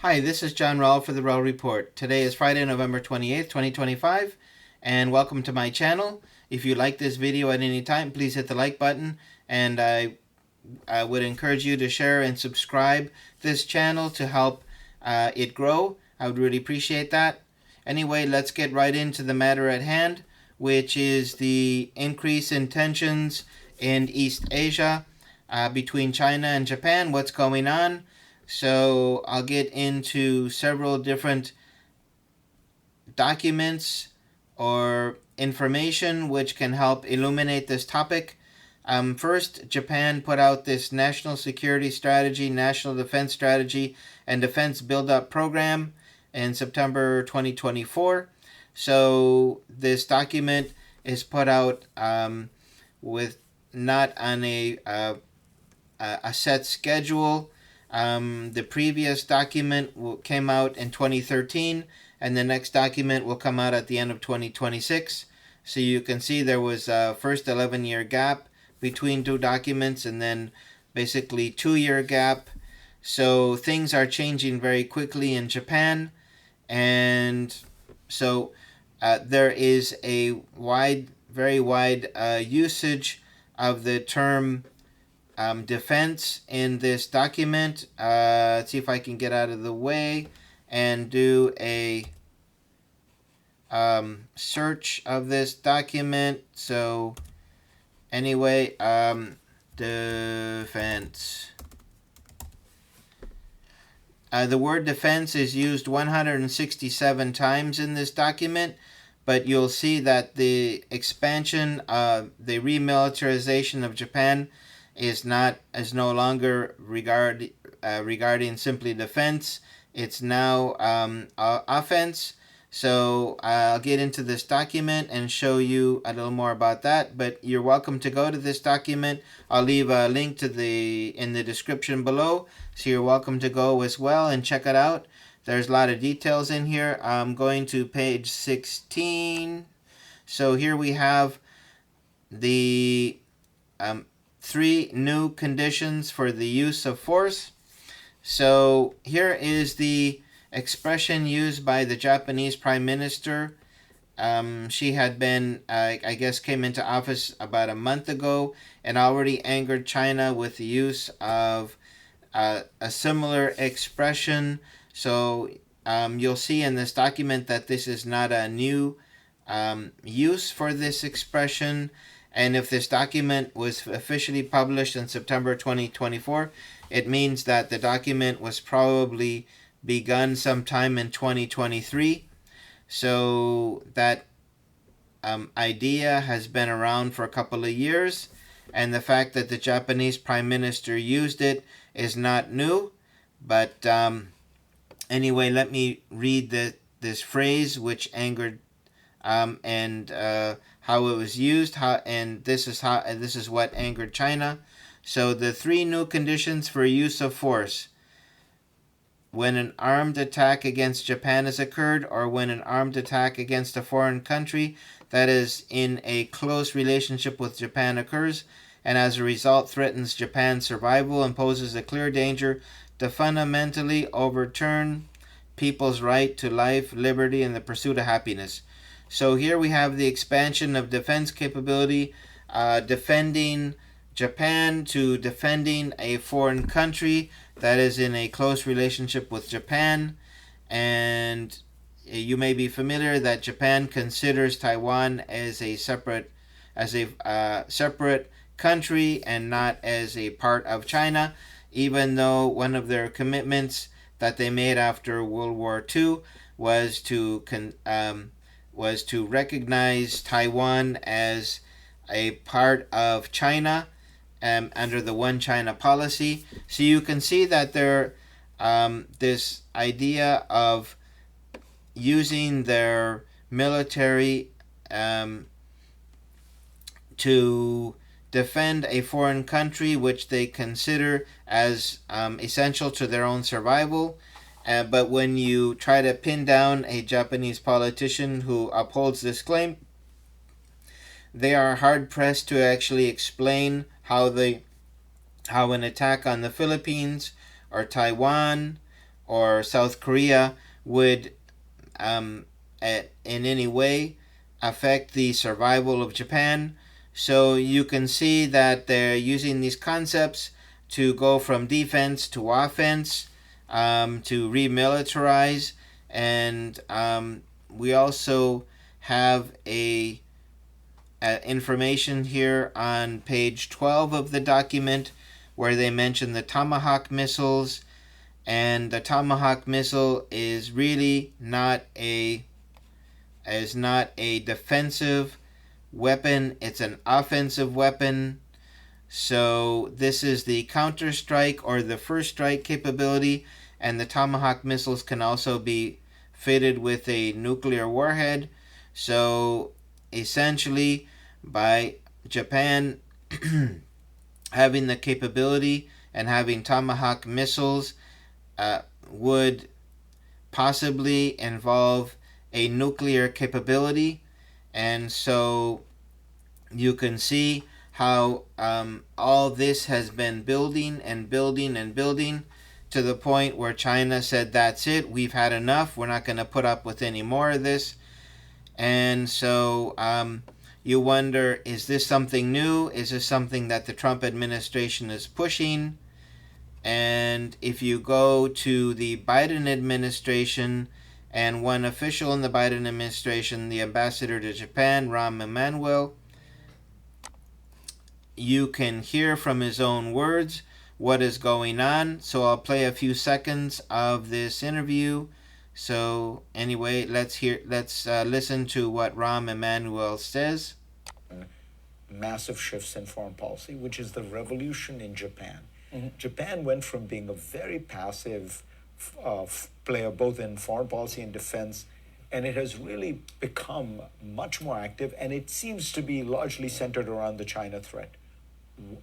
Hi, this is John Rowell for the Rowell Report. Today is Friday, November 28th, 2025, and welcome to my channel. If you like this video at any time, please hit the like button, and I would encourage you to share and subscribe this channel to help it grow. I would really appreciate that. Anyway, let's get right into the matter at hand, which is the increase in tensions in East Asia between China and Japan. What's going on? So I'll get into several different documents or information which can help illuminate this topic. First, Japan put out this national security strategy, national defense strategy, and defense build-up program in September 2024. So this document is put out with not on a set schedule. The previous document came out in 2013, and the next document will come out at the end of 2026. So you can see there was a first 11-year gap between two documents, and then basically 2-year gap. So things are changing very quickly in Japan, and so there is a very wide usage of the term defense in this document. Let's see if I can get out of the way and do a search of this document. So anyway, defense. The word defense is used 167 times in this document, but you'll see that the expansion, the remilitarization of Japan is no longer regarding simply defense. It's now offense. So I'll get into this document and show you a little more about that, but you're welcome to go to this document. I'll leave a link in the description below, so you're welcome to go as well and check it out. There's a lot of details in here. I'm going to page 16. So here we have the 3 new conditions for the use of force. So here is the expression used by the Japanese Prime Minister. She had been, I guess, came into office about a month ago and already angered China with the use of a similar expression. So you'll see in this document that this is not a new use for this expression. And if this document was officially published in September 2024, it means that the document was probably begun sometime in 2023. So that idea has been around for a couple of years, and the fact that the Japanese Prime Minister used it is not new. But anyway, let me read this phrase which angered and how it was used, and this is what angered China. So the 3 new conditions for use of force: when an armed attack against Japan has occurred, or when an armed attack against a foreign country that is in a close relationship with Japan occurs, and as a result threatens Japan's survival and poses a clear danger to fundamentally overturn people's right to life, liberty, and the pursuit of happiness. So here we have the expansion of defense capability, defending Japan to defending a foreign country that is in a close relationship with Japan. And you may be familiar that Japan considers Taiwan as a separate country and not as a part of China, even though one of their commitments that they made after World War II was to recognize Taiwan as a part of China under the One China policy. So you can see that this idea of using their military to defend a foreign country which they consider as essential to their own survival. But when you try to pin down a Japanese politician who upholds this claim, they are hard-pressed to actually explain how an attack on the Philippines or Taiwan or South Korea would in any way affect the survival of Japan. So you can see that they're using these concepts to go from defense to offense, to re-militarize, and we also have information here on page 12 of the document where they mention the tomahawk missiles, and the tomahawk missile is really not a defensive weapon, it's an offensive weapon. So this is the counter strike or the first strike capability, and the tomahawk missiles can also be fitted with a nuclear warhead. So essentially, by Japan having the capability and having tomahawk missiles would possibly involve a nuclear capability. And so you can see how all this has been building and building and building to the point where China said, that's it, we've had enough, we're not going to put up with any more of this. And so you wonder, is this something new? Is this something that the Trump administration is pushing? And if you go to the Biden administration, and one official in the Biden administration, the ambassador to Japan, Rahm, you can hear from his own words what is going on. So I'll play a few seconds of this interview. So anyway, let's listen to what Rahm says. Massive shifts in foreign policy, which is the revolution in Japan. Mm-hmm. Japan went from being a very passive player both in foreign policy and defense, and it has really become much more active, and it seems to be largely centered around the China threat.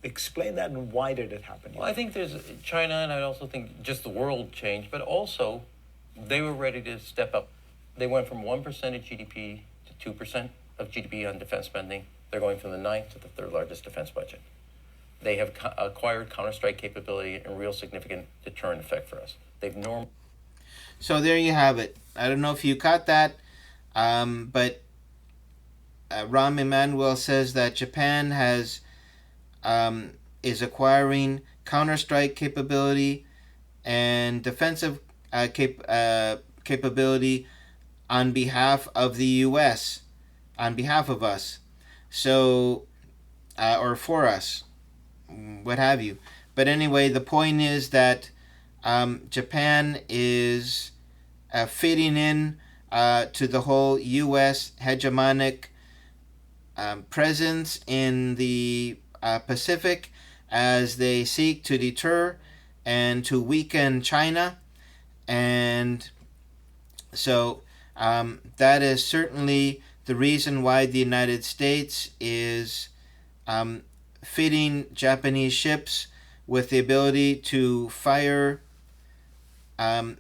Explain that, and why did it happen? Well, I think there's China, and I also think just the world changed, but also they were ready to step up. They went from 1% of GDP to 2% of GDP on defense spending. They're going from the 9th to the 3rd largest defense budget. They have acquired counter-strike capability and real significant deterrent effect for us. So there you have it. I don't know if you caught that, but Rahm says that Japan is acquiring counter-strike capability and defensive capability on behalf of the U.S., on behalf of us, so or for us, what have you. But anyway, the point is that Japan is fitting in to the whole U.S. hegemonic presence in the Pacific as they seek to deter and to weaken China. And so that is certainly the reason why the United States is fitting Japanese ships with the ability to fire the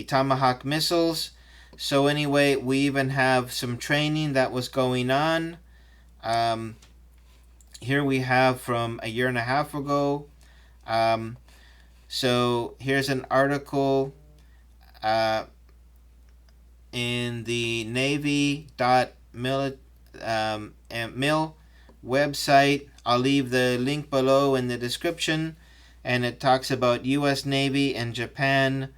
Tomahawk missiles. So anyway, we even have some training that was going on. Here we have from a year and a half ago. So here's an article in the Navy.mil website. I'll leave the link below in the description, and it talks about U.S. Navy and Japan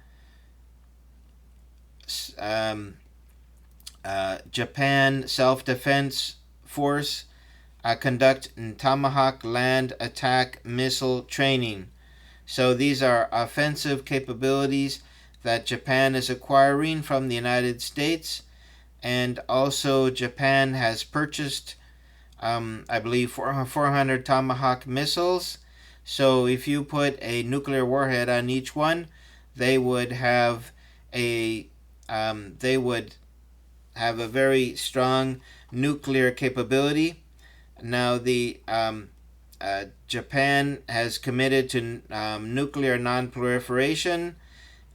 Japan Self-Defense Force conduct Tomahawk land attack missile training. So these are offensive capabilities that Japan is acquiring from the United States, and also Japan has purchased I believe 400 Tomahawk missiles. So if you put a nuclear warhead on each one, they would have a very strong nuclear capability. Now the Japan has committed to nuclear non-proliferation,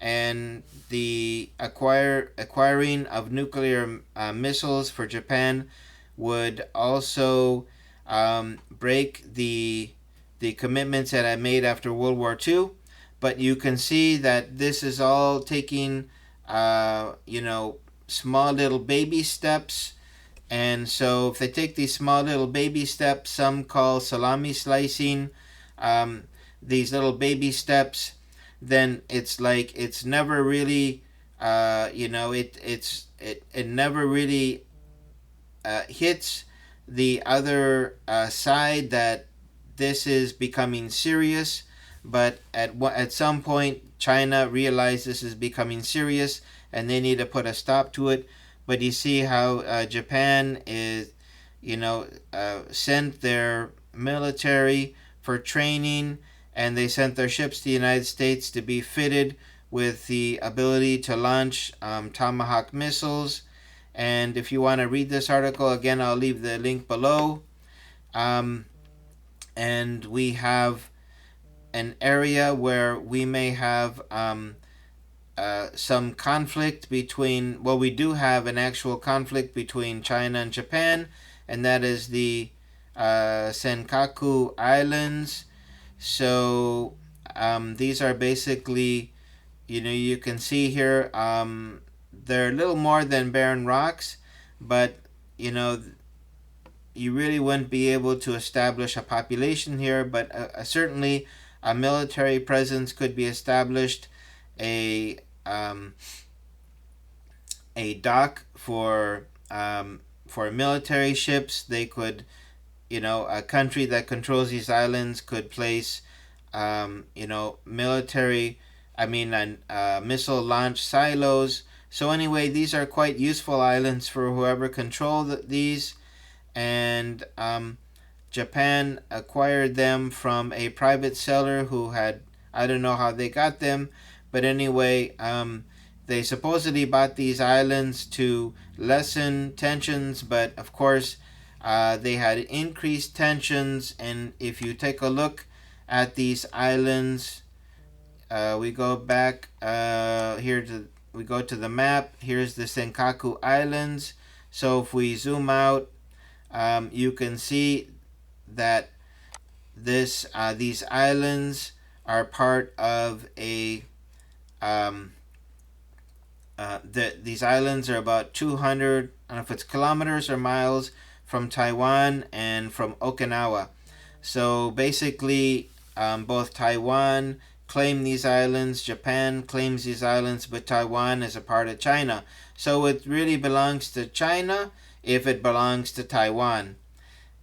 and the acquiring of nuclear missiles for Japan would also break the commitments that I made after World War II. but you can see that this is all taking, small little baby steps. And so if they take these small little baby steps, some call salami slicing, these little baby steps, then it's like it's never really, it never really hits the other side that this is becoming serious. But at some point, China realized this is becoming serious, and they need to put a stop to it. But you see how Japan is, sent their military for training, and they sent their ships to the United States to be fitted with the ability to launch tomahawk missiles. And if you want to read this article, again, I'll leave the link below. And we have an area where we may have some conflict between, well, we do have an actual conflict between China and Japan, and that is the Senkaku Islands. So these are basically, you can see here, they're a little more than barren rocks, but you really wouldn't be able to establish a population here, but certainly a military presence could be established, a dock for military ships. They could, a country that controls these islands could place, military, missile launch silos. So anyway, these are quite useful islands for whoever controlled these, and Japan acquired them from a private seller who had, I don't know how they got them, but anyway, they supposedly bought these islands to lessen tensions, but of course they had increased tensions. And if you take a look at these islands, we go back we go to the map. Here's the Senkaku Islands. So if we zoom out, you can see that these islands are part of a these islands are about 200, I don't know if it's kilometers or miles, from Taiwan and from Okinawa. So basically, both Taiwan claim these islands, Japan claims these islands, but Taiwan is a part of China. So it really belongs to China if it belongs to Taiwan.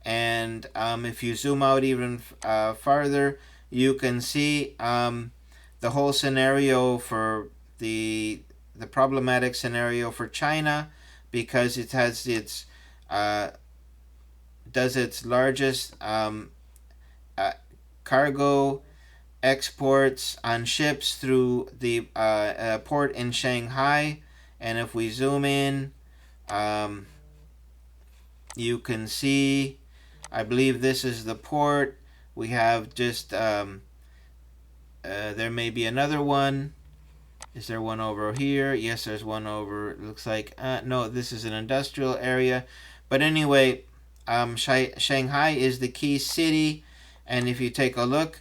And if you zoom out even farther, you can see the whole scenario for the problematic scenario for China, because it has its does its largest cargo exports on ships through the port in Shanghai. And if we zoom in, you can see, I believe this is the port. We have just there may be another one. Is there one over here? Yes, there's one over, it looks like, no, this is an industrial area. But anyway, Shanghai is the key city, and if you take a look,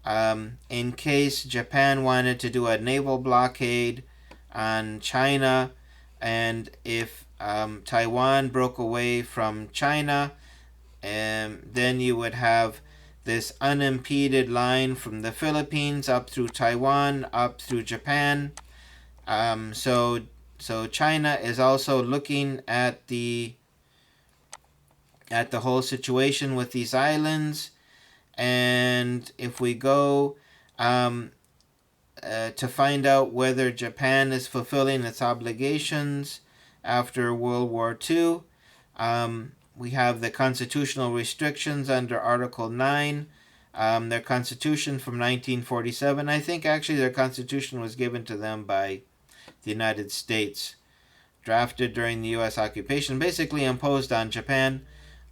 in case Japan wanted to do a naval blockade on China, and if Taiwan broke away from China, then you would have this unimpeded line from the Philippines up through Taiwan, up through Japan. So China is also looking at the whole situation with these islands. And if we go to find out whether Japan is fulfilling its obligations after World War II, we have the constitutional restrictions under Article 9, their constitution from 1947. I think actually their constitution was given to them by the United States, drafted during the U.S. occupation, basically imposed on Japan.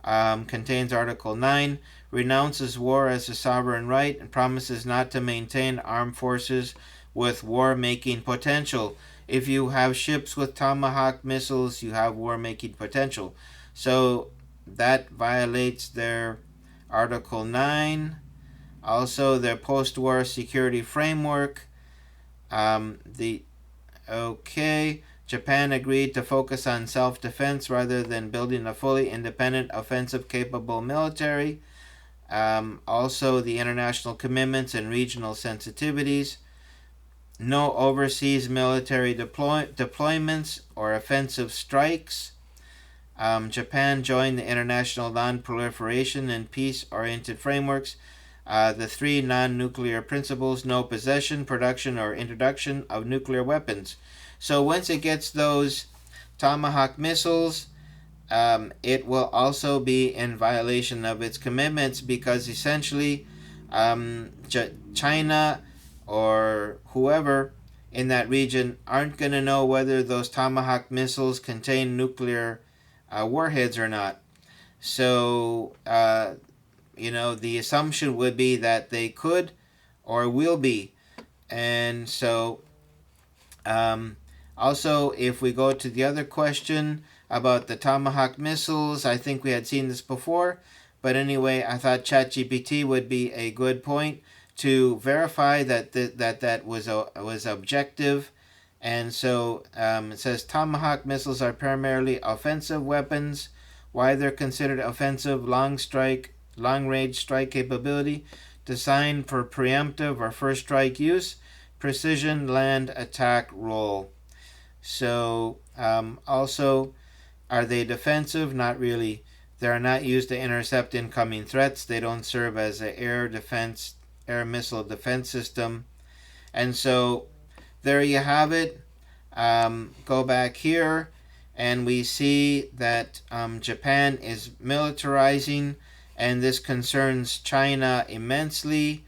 Contains Article 9, renounces war as a sovereign right, and promises not to maintain armed forces with war-making potential. If you have ships with tomahawk missiles, you have war-making potential. So that violates their Article 9. Also, their post-war security framework. Japan agreed to focus on self-defense rather than building a fully independent, offensive-capable military. Also, the international commitments and regional sensitivities. No overseas military deployments or offensive strikes. Japan joined the international non-proliferation and peace-oriented frameworks. The 3 non-nuclear principles: no possession, production, or introduction of nuclear weapons. So once it gets those tomahawk missiles, it will also be in violation of its commitments, because essentially China or whoever in that region aren't going to know whether those tomahawk missiles contain nuclear warheads or not. So the assumption would be that they could or will be. And so also, if we go to the other question about the tomahawk missiles, I think we had seen this before, but anyway, I thought ChatGPT would be a good point to verify that that was objective. And so it says tomahawk missiles are primarily offensive weapons. Why they're considered offensive: long-range strike capability, designed for preemptive or first strike use, precision land attack role. So also, are they defensive? Not really. They are not used to intercept incoming threats. They don't serve as an air missile defense system. And so there you have it. Go back here, and we see that Japan is militarizing, and this concerns China immensely.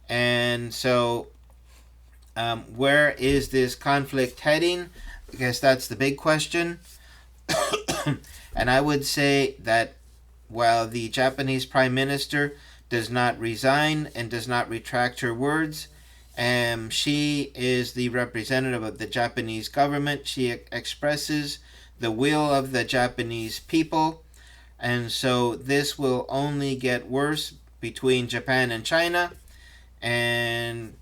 And so where is this conflict heading? I guess that's the big question. And I would say that while the Japanese Prime Minister does not resign and does not retract her words, she is the representative of the Japanese government. She expresses the will of the Japanese people. And so this will only get worse between Japan and China. And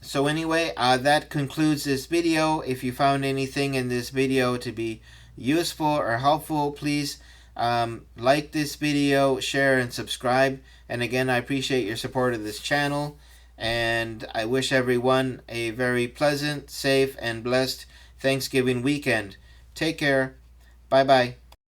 so anyway, that concludes this video. If you found anything in this video to be useful or helpful, please like this video, share, and subscribe. And again, I appreciate your support of this channel. And I wish everyone a very pleasant, safe, and blessed Thanksgiving weekend. Take care. Bye-bye.